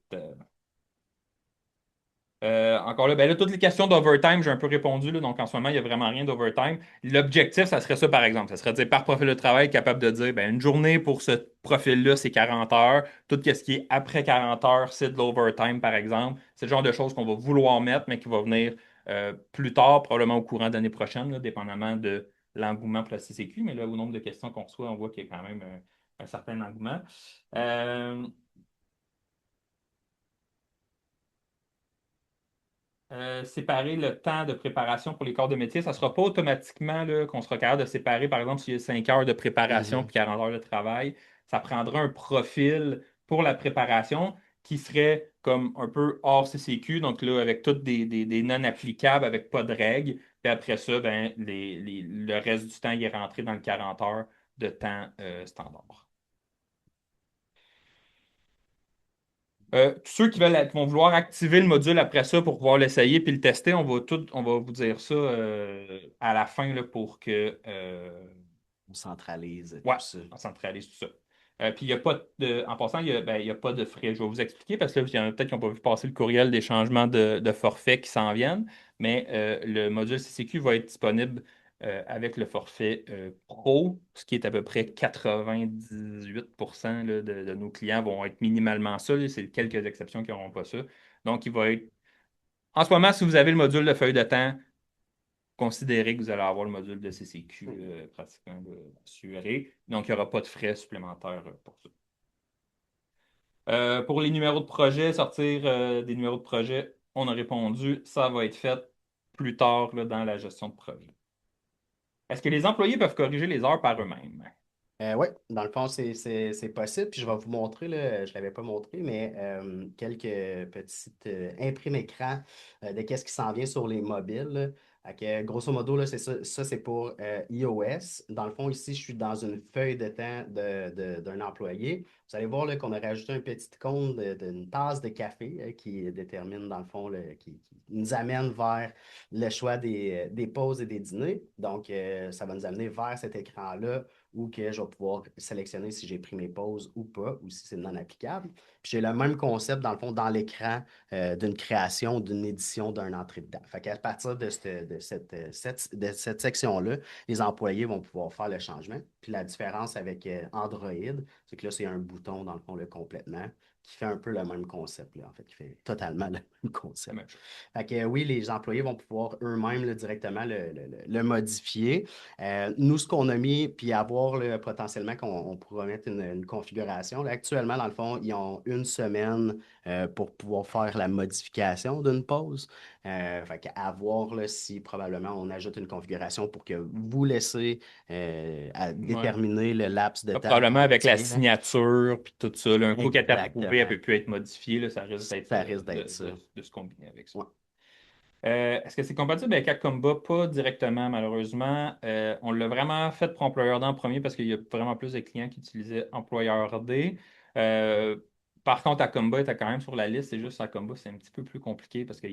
encore là, ben là, toutes les questions d'overtime, j'ai un peu répondu, là, donc en ce moment, il n'y a vraiment rien d'overtime. L'objectif, ça serait ça, par exemple. Ça serait de dire par profil de travail, capable de dire, ben, une journée pour ce profil-là, c'est 40 heures. Tout ce qui est après 40 heures, c'est de l'overtime, par exemple. C'est le genre de choses qu'on va vouloir mettre, mais qui va venir plus tard, probablement au courant de l'année prochaine, là, dépendamment de l'engouement pour la CCQ. Mais là, au nombre de questions qu'on reçoit, on voit qu'il y a quand même un certain engouement. Euh, séparer le temps de préparation pour les corps de métier, ça ne sera pas automatiquement là, qu'on sera capable de séparer, par exemple, s'il y a 5 heures de préparation Mhm. puis 40 heures de travail. Ça prendra un profil pour la préparation qui serait comme un peu hors CCQ, donc là, avec toutes des non applicables, avec pas de règles. Puis après ça, ben, le reste du temps, il est rentré dans le 40 heures de temps standard. Tous ceux qui vont vouloir activer le module après ça pour pouvoir l'essayer puis le tester, on va vous dire ça à la fin là, pour que On centralise ouais, tout ça. on centralise tout ça. Puis il y a pas en passant, il y a pas de frais. Je vais vous expliquer parce que là, il y en a peut-être qui n'ont pas vu passer le courriel des changements de forfait qui s'en viennent, mais le module CCQ va être disponible avec le forfait Pro, ce qui est à peu près 98% là, de nos clients vont être minimalement ça. Là. C'est quelques exceptions qui n'auront pas ça. Donc, il va être. En ce moment, si vous avez le module de feuille de temps, considérez que vous allez avoir le module de CCQ pratiquement assuré. Donc, il n'y aura pas de frais supplémentaires pour ça. Pour les numéros de projet, sortir des numéros de projet, on a répondu, ça va être fait plus tard là, dans la gestion de projet. Est-ce que les employés peuvent corriger les heures par eux-mêmes? Oui, dans le fond, c'est possible. Puis je vais vous montrer, là, je ne l'avais pas montré, mais quelques petites imprimes écran de qu'est-ce qui s'en vient sur les mobiles. Là. Fait que, grosso modo, là, c'est ça, ça c'est pour iOS. Dans le fond, ici, je suis dans une feuille de temps d'un employé. Vous allez voir là, qu'on a rajouté un petit compte d'une tasse de café qui détermine, dans le fond, qui nous amène vers le choix des pauses et des dîners. Donc, ça va nous amener vers cet écran-là ou que je vais pouvoir sélectionner si j'ai pris mes pauses ou pas, ou si c'est non applicable. Puis j'ai le même concept, dans le fond, dans l'écran d'une création, d'une édition, d'un entrée dedans. Fait qu'à partir de cette section-là, les employés vont pouvoir faire le changement. Puis la différence avec Android, c'est que là, c'est un bouton, dans le fond, le complètement, qui fait un peu le même concept, là, en fait, qui fait totalement le même La concept. même chose. Fait que oui, les employés vont pouvoir eux-mêmes là, directement le modifier. Nous, ce qu'on a mis, puis avoir là, potentiellement qu'on pourra mettre une configuration. Là, actuellement, dans le fond, ils ont une semaine pour pouvoir faire la modification d'une pause. Fait qu'à voir là, si probablement on ajoute une configuration pour que vous laissez Ouais. déterminer le laps de temps Probablement avec la entier. Là. signature puis tout ça. Là, un coup qu'elle est approuvée, elle Exactement. ne peut plus être modifiée. Là, ça risque d'être Ça risque d'être ça. de se combiner avec ça. Ouais, Est-ce que c'est compatible avec Acomba? Pas directement, malheureusement. On l'a vraiment fait pour Employeur D en premier parce qu'il y a vraiment plus de clients qui utilisaient Employeur D. Euh, Par contre, Acomba était quand même sur la liste. C'est juste Acomba, c'est un petit peu plus compliqué parce que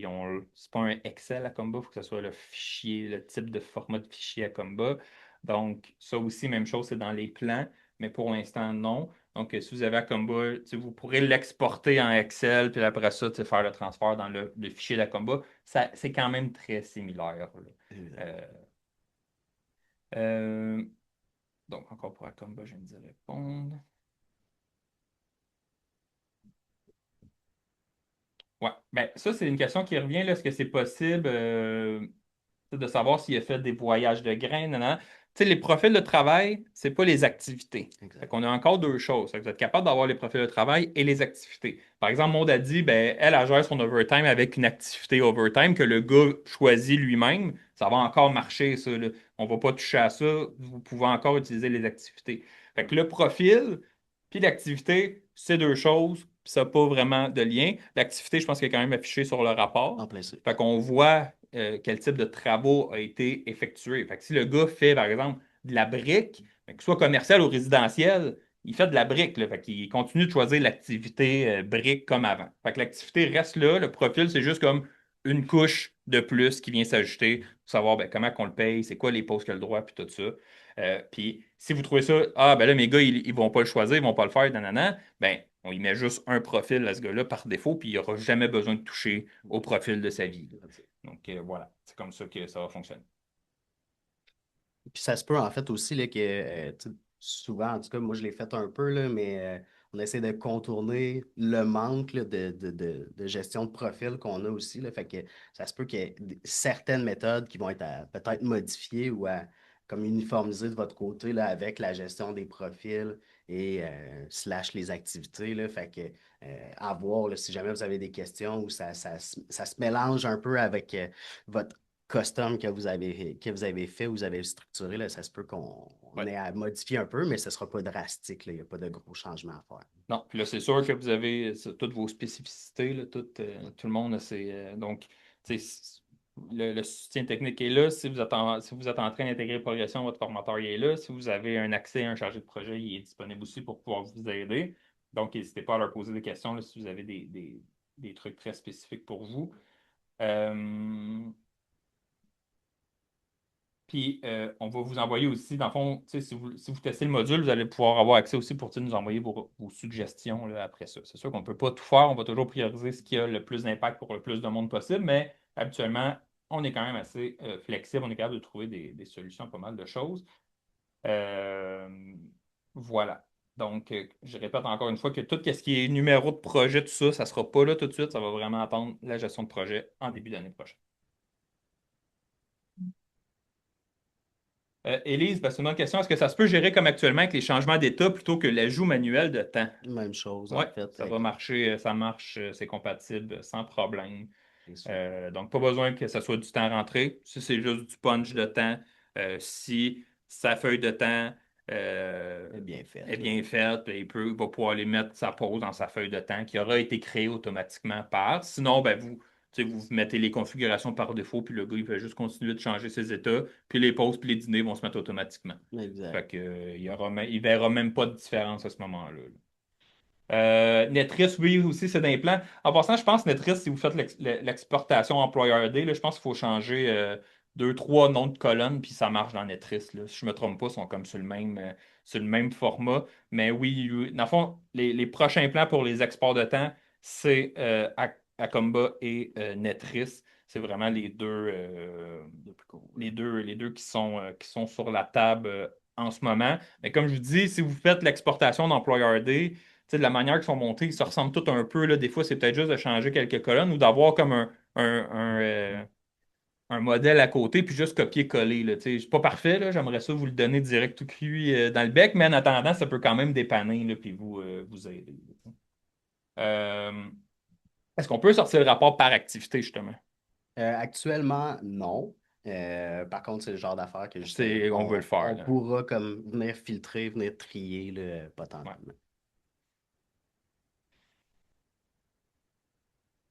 c'est pas un Excel Acomba, il faut que ce soit le fichier, le type de format de fichier Acomba. Donc, ça aussi, même chose, c'est dans les plans, mais pour l'instant, non. Donc, si vous avez Acomba, vous pourrez l'exporter en Excel, puis après ça, faire le transfert dans le fichier d'Acomba. C'est quand même très similaire. Là. évidemment. Euh, euh, donc, encore pour Acomba, je viens de répondre. Ouais, ben ça, c'est une question qui revient, là. Est-ce que c'est possible de savoir s'il a fait des voyages de grains, nan, nan. Tu sais, les profils de travail, c'est pas les activités. Fait Exact. qu'on a encore deux choses. Fait que vous êtes capable d'avoir les profils de travail et les activités. Par exemple, Maud a dit, ben, elle gère son overtime avec une activité overtime que le gars choisit lui-même. Ça va encore marcher, ça, là. On va pas toucher à ça. Vous pouvez encore utiliser les activités. Fait que le profil puis l'activité, c'est deux choses, puis ça n'a pas vraiment de lien. L'activité, je pense qu'elle est quand même affichée sur le rapport. En plein ça. Fait qu'on voit quel type de travaux a été effectué. Fait que si le gars fait, par exemple, de la brique, que ce soit commercial ou résidentiel, il fait de la brique. Là, fait qu'il continue de choisir l'activité brique comme avant. Fait que l'activité reste là. Le profil, c'est juste comme une couche de plus qui vient s'ajouter pour savoir ben, comment on le paye, c'est quoi les postes qu'il a le droit, puis tout ça. Puis si vous trouvez ça, ah ben là, mes gars, ils vont pas le choisir, ils vont pas le faire, nanana, ben on y met juste un profil à ce gars-là par défaut, puis il n'aura jamais besoin de toucher au profil de sa vie. Donc voilà, c'est comme ça que ça va fonctionner. Puis ça se peut en fait aussi là, que tu sais, souvent, en tout cas, moi je l'ai fait un peu, là, mais on essaie de contourner le manque là, de gestion de profil qu'on a aussi. Là, fait que ça se peut qu'il y ait certaines méthodes qui vont être peut-être modifiées ou à comme uniformiser de votre côté là, avec la gestion des profils et slash les activités. Là, fait que à voir là, si jamais vous avez des questions ou ça se mélange un peu avec votre custom que vous avez fait, vous avez structuré, là, ça se peut qu'on Ouais. ait à modifier un peu, mais ce ne sera pas drastique, là. Il n'y a pas de gros changements à faire. Non, puis là, c'est sûr que vous avez toutes vos spécificités, là, tout le monde a ses. Donc, tu sais, le soutien technique est là. Si vous êtes en train d'intégrer progression, votre formateur il est là. Si vous avez un accès à un chargé de projet, il est disponible aussi pour pouvoir vous aider. Donc, n'hésitez pas à leur poser des questions là, si vous avez des trucs très spécifiques pour vous. Euh, Puis, on va vous envoyer aussi, dans le fond, tu sais, si vous testez le module, vous allez pouvoir avoir accès aussi pour tu sais, nous envoyer vos suggestions là, après ça. C'est sûr qu'on ne peut pas tout faire, on va toujours prioriser ce qui a le plus d'impact pour le plus de monde possible, mais habituellement, on est quand même assez flexible, on est capable de trouver des solutions à pas mal de choses. Euh, voilà. Donc, je répète encore une fois que tout ce qui est numéro de projet, tout ça, ça ne sera pas là tout de suite, ça va vraiment attendre la gestion de projet en début d'année prochaine. Élise, ben, c'est une bonne question. Est-ce que ça se peut gérer comme actuellement avec les changements d'état plutôt que l'ajout manuel de temps? Même chose, Oui, en fait. ça va marcher, ça marche, c'est compatible sans problème. C'est super. Donc, pas besoin que ça soit du temps rentré. Si c'est juste du punch de temps, si sa feuille de temps euh, C'est bien fait, est là. bien faite, ben, il va pouvoir aller mettre sa pause dans sa feuille de temps qui aura été créée automatiquement par. Sinon, ben, vous mettez les configurations par défaut, puis le gars, il va juste continuer de changer ses états, puis les pauses, puis les dîners vont se mettre automatiquement. Exact. Fait que, il verra même pas de différence à ce moment-là. Netris, oui, aussi, c'est d'implant. En passant, je pense Netris, si vous faites l'exportation employeur D, là, je pense qu'il faut changer deux, trois noms de colonnes, puis ça marche dans Netris. Là. Si je ne me trompe pas, ils sont comme sur le même format. Mais oui, oui, dans le fond, les prochains plans pour les exports de temps, c'est Acomba et Netris. C'est vraiment les deux qui sont sur la table en ce moment. Mais comme je vous dis, si vous faites l'exportation d'employeur D, sais, de la manière qu'ils sont montés, ils se ressemblent tous un peu. Là. Des fois, c'est peut-être juste de changer quelques colonnes ou d'avoir comme un modèle à côté, puis juste copier-coller. Là. Tu sais, c'est pas parfait, là. J'aimerais ça vous le donner direct tout cuit dans le bec, mais en attendant, ça peut quand même dépanner, là, puis vous aider. Euh, Est-ce qu'on peut sortir le rapport par activité, justement? Actuellement, non. Par contre, c'est le genre d'affaire que justement, On veut le faire, on là. pourra comme venir filtrer, venir trier là, Ouais. potentiellement.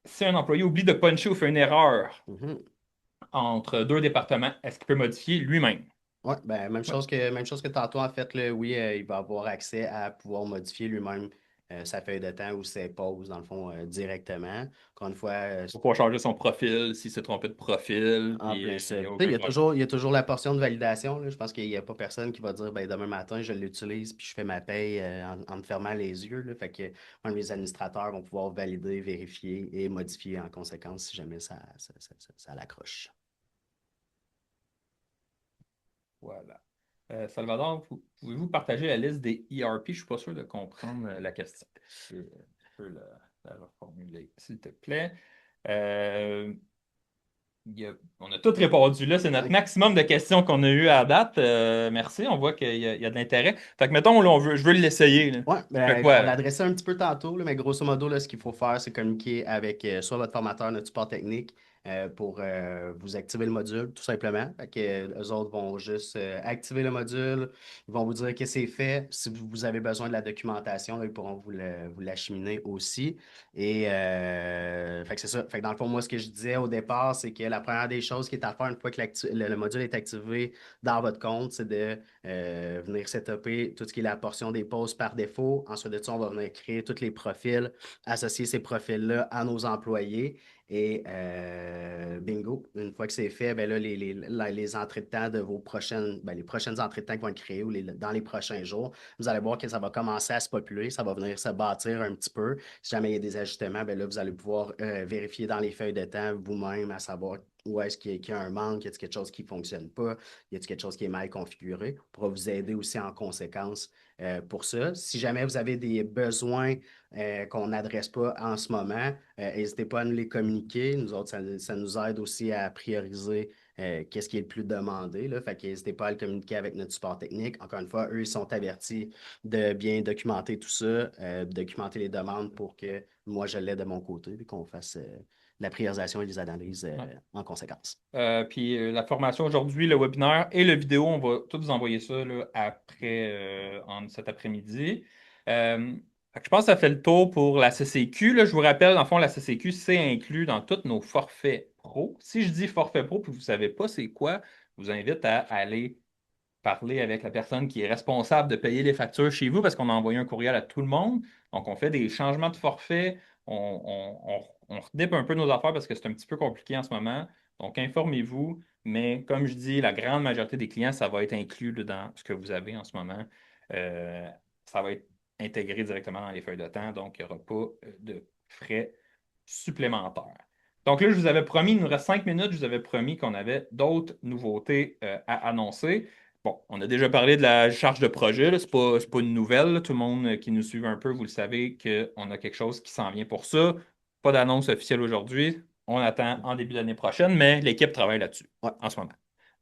Si un employé oublie de puncher ou fait une erreur Mhm. entre deux départements, est-ce qu'il peut modifier lui-même? Ouais, ben, même Ouais. chose que tantôt, en fait, là, oui, il va avoir accès à pouvoir modifier lui-même sa feuille de temps ou ses pauses, dans le fond, directement. Encore une fois, Pour pouvoir changer son profil s'il s'est trompé de profil, en puis plein il ça. n'y a Tu sais, aucun problème. il y a toujours la portion de validation, là. Je pense qu'il n'y a pas personne qui va dire ben, demain matin, je l'utilise puis je fais ma paye en me fermant les yeux, là. Fait que même les administrateurs vont pouvoir valider, vérifier et modifier en conséquence si jamais ça l'accroche. Voilà. Salvador, pouvez-vous partager la liste des ERP? Je ne suis pas sûr de comprendre la question. Je peux la reformuler, s'il te plaît. Euh, on a tout répondu là. C'est notre OK. maximum de questions qu'on a eues à date. Merci. On voit qu'il y a de l'intérêt. Fait que, mettons, là, je veux l'essayer. Là. Ouais, Je fais ben, on quoi? l'adressait un petit peu tantôt, là, mais grosso modo, là, ce qu'il faut faire, c'est communiquer avec soit votre formateur, notre support technique, pour vous activer le module, tout simplement. Fait que, eux autres vont juste activer le module, ils vont vous dire que c'est fait. Si vous avez besoin de la documentation, là, ils pourront vous l'acheminer aussi. Et fait que c'est ça. Fait que dans le fond, moi, ce que je disais au départ, c'est que la première des choses qui est à faire une fois que le module est activé dans votre compte, c'est de venir setuper tout ce qui est la portion des pauses par défaut. Ensuite de ça, on va venir créer tous les profils, associer ces profils-là à nos employés. Et bingo, une fois que c'est fait, ben là, les entrées de temps de vos les prochaines entrées de temps qui vont être créées dans les prochains jours, vous allez voir que ça va commencer à se populer, ça va venir se bâtir un petit peu. Si jamais il y a des ajustements, ben là, vous allez pouvoir vérifier dans les feuilles de temps vous-même à savoir où est-ce qu'il y a un manque, y a-t-il quelque chose qui ne fonctionne pas, y a-t-il quelque chose qui est mal configuré? On pourra vous aider aussi en conséquence pour ça. Si jamais vous avez des besoins qu'on n'adresse pas en ce moment, n'hésitez pas à nous les communiquer. Nous autres, ça nous aide aussi à prioriser qu'est-ce qui est le plus demandé, là. Fait qu'hésitez pas à le communiquer avec notre support technique. Encore une fois, eux, ils sont avertis de bien documenter tout ça, documenter les demandes pour que moi, je l'aide de mon côté, puis qu'on fasse la priorisation et les analyses Ouais. en conséquence. Puis la formation aujourd'hui, le webinaire et le vidéo, on va tout vous envoyer ça là, après cet après-midi. Fait que je pense que ça fait le tour pour la CCQ. Là. Je vous rappelle, en fond, la CCQ, c'est inclus dans tous nos forfaits pro. Si je dis forfait pro et vous ne savez pas c'est quoi, je vous invite à aller parler avec la personne qui est responsable de payer les factures chez vous parce qu'on a envoyé un courriel à tout le monde. Donc, on fait des changements de forfait. On redépe un peu nos affaires parce que c'est un petit peu compliqué en ce moment. Donc, informez-vous. Mais comme je dis, la grande majorité des clients, ça va être inclus là, dans ce que vous avez en ce moment. Euh, Ça va être intégré directement dans les feuilles de temps. Donc, il n'y aura pas de frais supplémentaires. Donc là, je vous avais promis, il nous reste 5 minutes, je vous avais promis qu'on avait d'autres nouveautés à annoncer. Bon, on a déjà parlé de la charge de projet, là. C'est pas une nouvelle, là. Tout le monde qui nous suit un peu, vous le savez, qu'on a quelque chose qui s'en vient pour ça. Pas d'annonce officielle aujourd'hui. On attend en début d'année prochaine, mais l'équipe travaille là-dessus Ouais. en ce moment.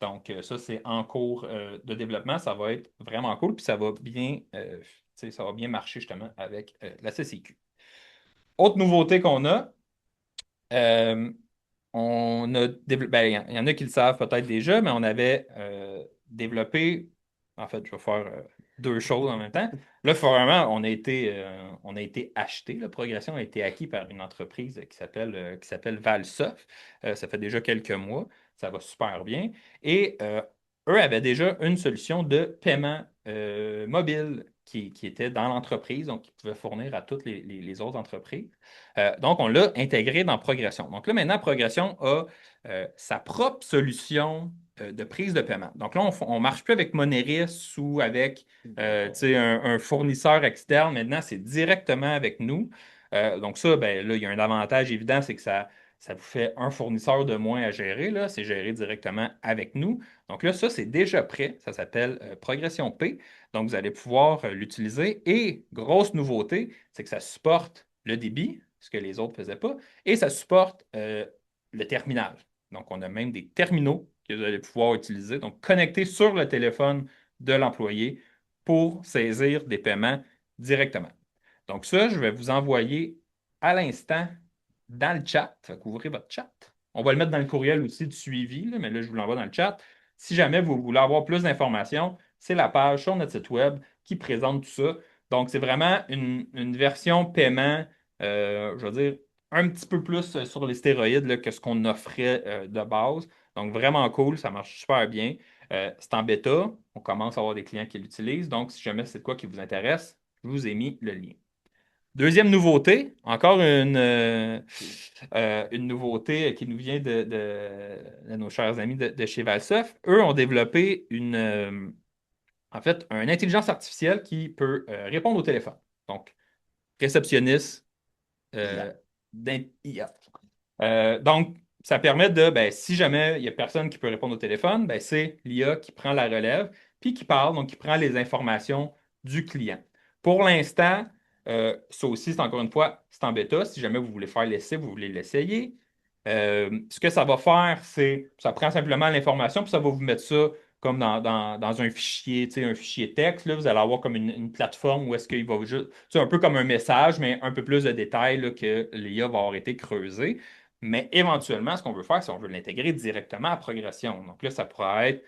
Donc, ça, c'est en cours de développement. Ça va être vraiment cool, puis ça va bien marcher justement avec la CCQ. Autre nouveauté qu'on a, euh, on a développé, ben, il y en a qui le savent peut-être déjà, mais on avait développé, en fait, je vais faire deux choses en même temps. Là, vraiment, on a été acheté, la progression a été acquis par une entreprise qui s'appelle Valsoft. Ça fait déjà quelques mois, ça va super bien. Et eux avaient déjà une solution de paiement mobile qui était dans l'entreprise, donc qui pouvait fournir à toutes les autres entreprises. Donc, on l'a intégré dans Progression. Donc là, maintenant, Progression a sa propre solution de prise de paiement. Donc là, on ne marche plus avec Moneris ou avec tu sais, un fournisseur externe. Maintenant, c'est directement avec nous. Donc ça, ben, là, il y a un avantage évident, c'est que ça vous fait un fournisseur de moins à gérer. Là. C'est géré directement avec nous. Donc là, ça, c'est déjà prêt. Ça s'appelle Progression P. Donc, vous allez pouvoir l'utiliser. Et grosse nouveauté, c'est que ça supporte le débit, ce que les autres ne faisaient pas, et ça supporte le terminal. Donc, on a même des terminaux que vous allez pouvoir utiliser, donc connectés sur le téléphone de l'employé pour saisir des paiements directement. Donc, ça, je vais vous envoyer à l'instant dans le chat. Fait qu'ouvrez votre chat. On va le mettre dans le courriel aussi de suivi, là, mais là, je vous l'envoie dans le chat. Si jamais vous voulez avoir plus d'informations, c'est la page sur notre site web qui présente tout ça. Donc, c'est vraiment une version paiement, je veux dire, un petit peu plus sur les stéroïdes là, que ce qu'on offrait de base. Donc, vraiment cool, ça marche super bien. C'est en bêta, on commence à avoir des clients qui l'utilisent. Donc, si jamais c'est de quoi qui vous intéresse, je vous ai mis le lien. Deuxième nouveauté, encore une nouveauté qui nous vient de nos chers amis de chez Valsoft. Eux ont développé en fait, une intelligence artificielle qui peut répondre au téléphone. Donc, réceptionniste IA. euh, d'IA. Donc, ça permet de, ben, si jamais il n'y a personne qui peut répondre au téléphone, ben, c'est l'IA qui prend la relève, puis qui parle, donc qui prend les informations du client. Pour l'instant, ça aussi, c'est encore une fois, c'est en bêta. Si jamais vous voulez faire l'essai, vous voulez l'essayer. Ce que ça va faire, c'est, ça prend simplement l'information, puis ça va vous mettre ça comme dans un fichier, tu sais, un fichier texte. Là, vous allez avoir comme une plateforme où est-ce qu'il va juste, tu sais, un peu comme un message, mais un peu plus de détails là, que l'IA va avoir été creusé. Mais éventuellement, ce qu'on veut faire, c'est qu'on veut l'intégrer directement à progression. Donc là, ça pourrait être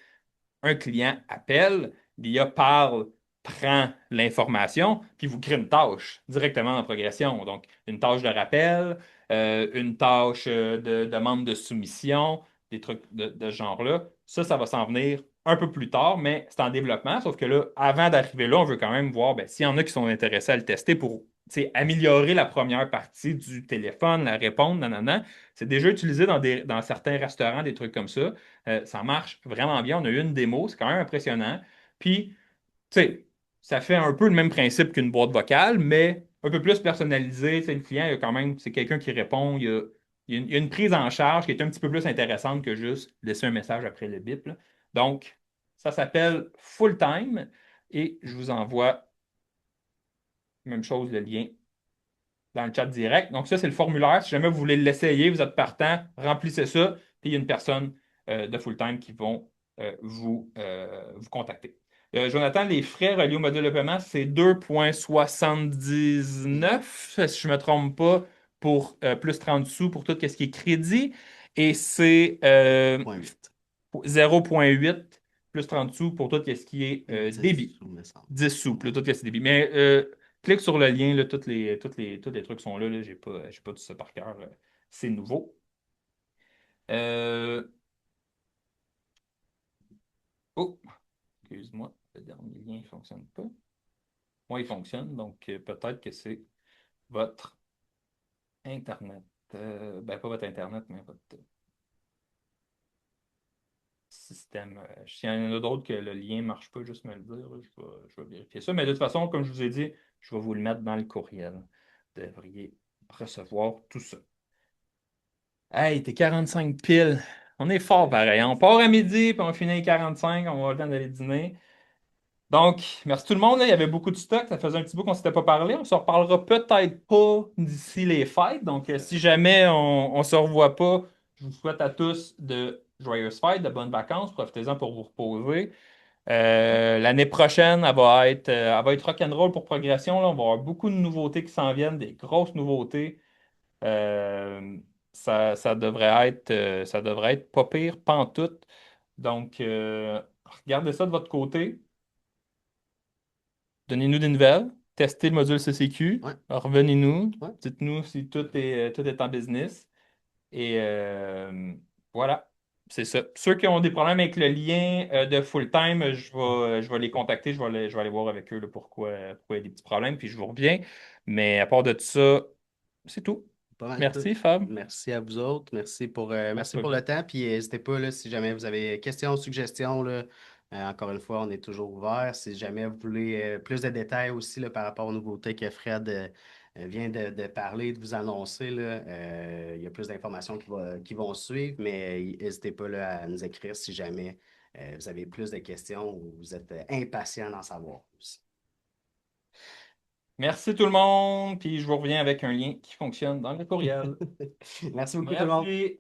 un client appelle, l'IA parle, prend l'information, puis vous crée une tâche directement dans progression. Donc, une tâche de rappel, une tâche de demande de soumission, des trucs de ce genre-là. Ça va s'en venir un peu plus tard, mais c'est en développement. Sauf que là, avant d'arriver là, on veut quand même voir ben, s'il y en a qui sont intéressés à le tester pour améliorer la première partie du téléphone, la répondre, nanana. C'est déjà utilisé dans certains restaurants, des trucs comme ça. Ça marche vraiment bien. On a eu une démo, c'est quand même impressionnant. Puis, tu sais, ça fait un peu le même principe qu'une boîte vocale, mais un peu plus personnalisé. Tu sais, le client, il y a quand même, c'est quelqu'un qui répond. Il y a une prise en charge qui est un petit peu plus intéressante que juste laisser un message après le bip, là. Donc, ça s'appelle Full Time et je vous envoie, même chose, le lien dans le chat direct. Donc, ça, c'est le formulaire. Si jamais vous voulez l'essayer, vous êtes partant, remplissez ça, puis il y a une personne de full-time qui vont vous contacter. Jonathan, les frais reliés au modèle de paiement, c'est 2,79, si je ne me trompe pas, pour plus 30 sous pour tout ce qui est crédit. Et c'est 0,8. 0,8 plus 30 sous pour tout ce qui est 10 débit. sous, me semble. 10 sous, Ouais. pour tout ce qui est débit. Mais clique sur le lien, là, tous les trucs sont là. Là. J'ai pas tout ça par cœur. C'est nouveau. Euh, Oh, excuse-moi, le dernier lien ne fonctionne pas. Moi, il fonctionne, donc peut-être que c'est votre Internet. Ben, pas votre Internet, mais votre système. S'il y en a d'autres que le lien ne marche pas, juste me le dire. Là, je vais vérifier ça. Mais de toute façon, comme je vous ai dit, je vais vous le mettre dans le courriel. Vous devriez recevoir tout ça. Hey, t'es 45 piles. On est fort pareil. On part à midi, puis on finit à 45. On va avoir le temps d'aller dîner. Donc, merci tout le monde. Là. Il y avait beaucoup de stock. Ça faisait un petit bout qu'on ne s'était pas parlé. On se reparlera peut-être pas d'ici les fêtes. Donc, si jamais on ne se revoit pas, je vous souhaite à tous de joyeuses fêtes, de bonnes vacances. Profitez-en pour vous reposer. L'année prochaine, elle va être rock'n'roll pour progression. Là. On va avoir beaucoup de nouveautés qui s'en viennent, des grosses nouveautés. Euh, ça devrait être pas pire, pantoute. Donc, regardez ça de votre côté. Donnez-nous des nouvelles. Testez le module CCQ. Ouais, Revenez-nous. ouais. Dites-nous si tout est en business. Et voilà. C'est ça. Ceux qui ont des problèmes avec le lien de full-time, je vais les contacter. Je vais aller voir avec eux là, pourquoi il y a des petits problèmes. Puis je vous reviens. Mais à part de ça, c'est tout. Pas mal tout. Merci, Fab. Merci à vous autres. Ça Merci fait pour le plaisir. temps. Puis n'hésitez pas, là, si jamais vous avez questions, suggestions, là, encore une fois, on est toujours ouvert. Si jamais vous voulez plus de détails aussi là, par rapport aux nouveautés que Fred vient de parler, de vous annoncer, là, il y a plus d'informations qui vont suivre, mais n'hésitez pas là, à nous écrire si jamais vous avez plus de questions ou vous êtes impatient d'en savoir plus. Merci tout le monde. Puis je vous reviens avec un lien qui fonctionne dans le courriel. Merci beaucoup tout le monde. Merci.